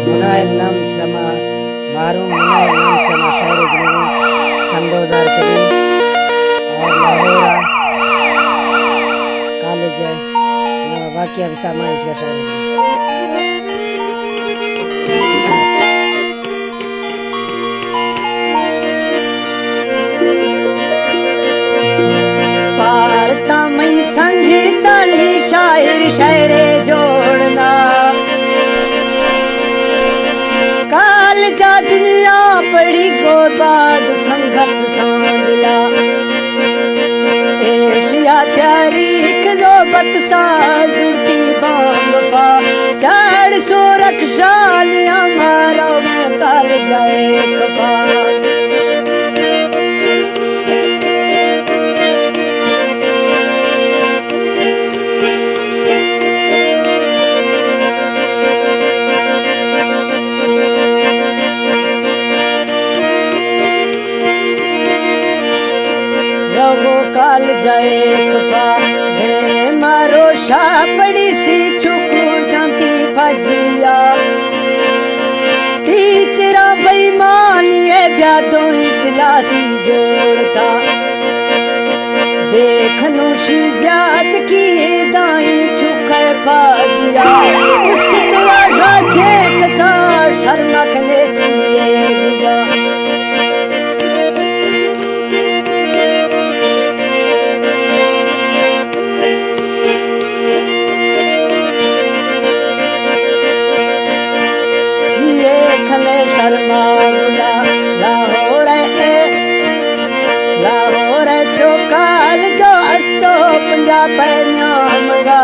मुनायल नाम छे मारू मुनायल नाम छे शायरी जनेऊ सन 2024 और लाहौरा कॉलेज है वाक्य विषय माइल छे शायरी पारता मई संगीता ली शायर शायरे जोड़ना काल जा दुनिया पड़ी को बाज संगत सांदला एशिया तारीख जो बक्सा जुटी बांग पा चार सो रक्षालियां मारो में काल जाए कपा काल जाए खफा घरे मारो शापड़ी सी चुकू सांती भजिया टीचरा बेईमानिए ब्यादों सिलासी जोड़ता बेखनुशी ज्याद की दाई चुके भजिया उस तलाशा छेक सा शर्मक ने छिए शर्मा बुला लाहौर चौकाल जो अस्तो पंजाब न्यामगा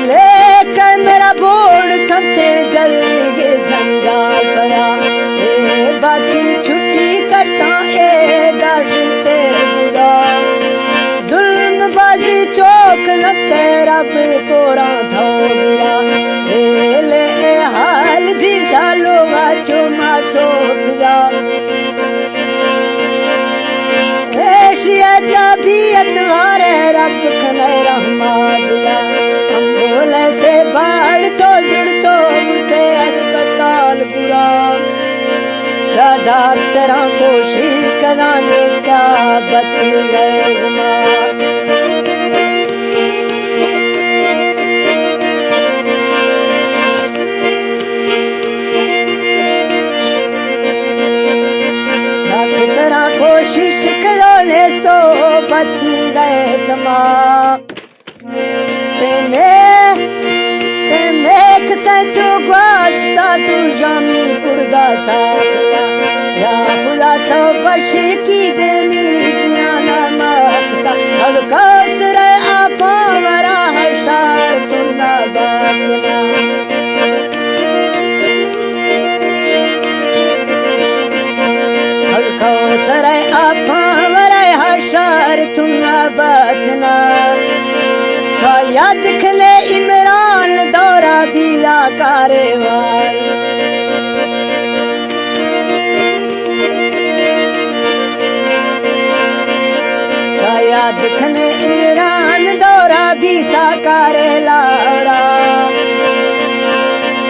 लेके मेरा बोर्ड थते जल्दी के झंझार पया बाकी छुट्टी कटा ए दाशते बुरा जुल्म बाजी चौक लते रब कोरा थो गिरा ले हाल भी सालो वाचो मासो पिया एशिया तबीयत वारे रब खने रहमादिया अंगोल से बाढ़ तो जुड़तो उठे अस्पताल बुरा डॉक्टरां को शिकदा निस्ता बच गए गुमा कोशिश करो ले तो बच गए तमाम ते मैं सचो वास्ता तू जामी पुरदा साया या खुदा तो बश की देनी जियाना मारता अब कसरे आपा वरा हशार तू ना बाजना सरे आपा वरे हशार तुम न बचना शायद खले इमरान दौरा बीला कारेवाल शायद खले इमरान दौरा बीसा करे लाड़ा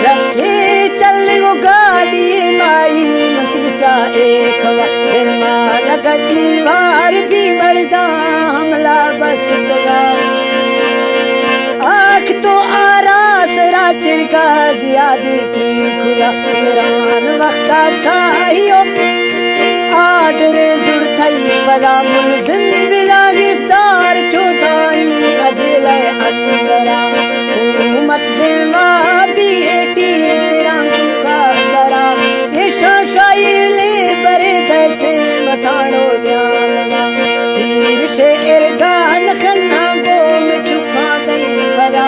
रखी चल वो गाड़ी माई मसीटा एक मान गड्डी वार भी मरदा हमला बस लगा आख तो आरास राचन का जियादी की खुदा मेरान वक्ता शाहियो आडरे जुड़ थई पदा मुलजिम बिला गिरफ्तार चोटाई अजले अंदरा हुकूमत देवा भी टीचरां का सरा ये शाशाइले बरे कैसे मथाड़ो न्यालवा तीर से इरगान खन्ना गो में चुका दई बरा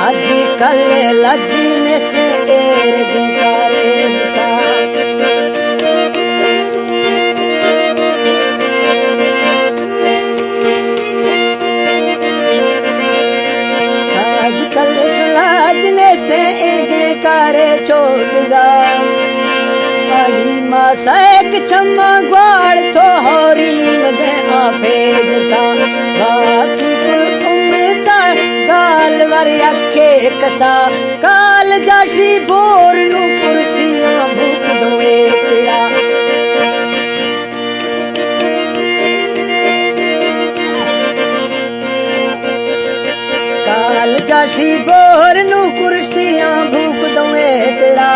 आज कल लजने से एरग करे सा आज कल लजने से एरग करे चोलदा सैक छम्मा ग्वाड़ तो होरी मजे आफे जसा बाकी कुल उम्मता गाल वरिया रखे कसा काल जाशी बोर नू कुर्सियां भूख दो एकड़ा काल जाशी बोर नू कुर्सियां भूख दो एकड़ा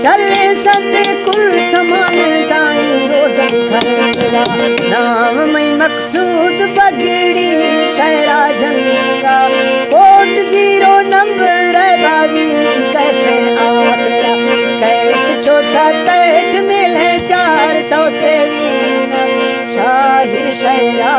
चले सते कुल समान ताई रोटी खरड़ा नाम में मकसूद बगड़ी शहरा जंगा कोट 0 नंबर बावी इकट्ठे आकड़ा कैट 67 मिले 423 शाहिर शहरा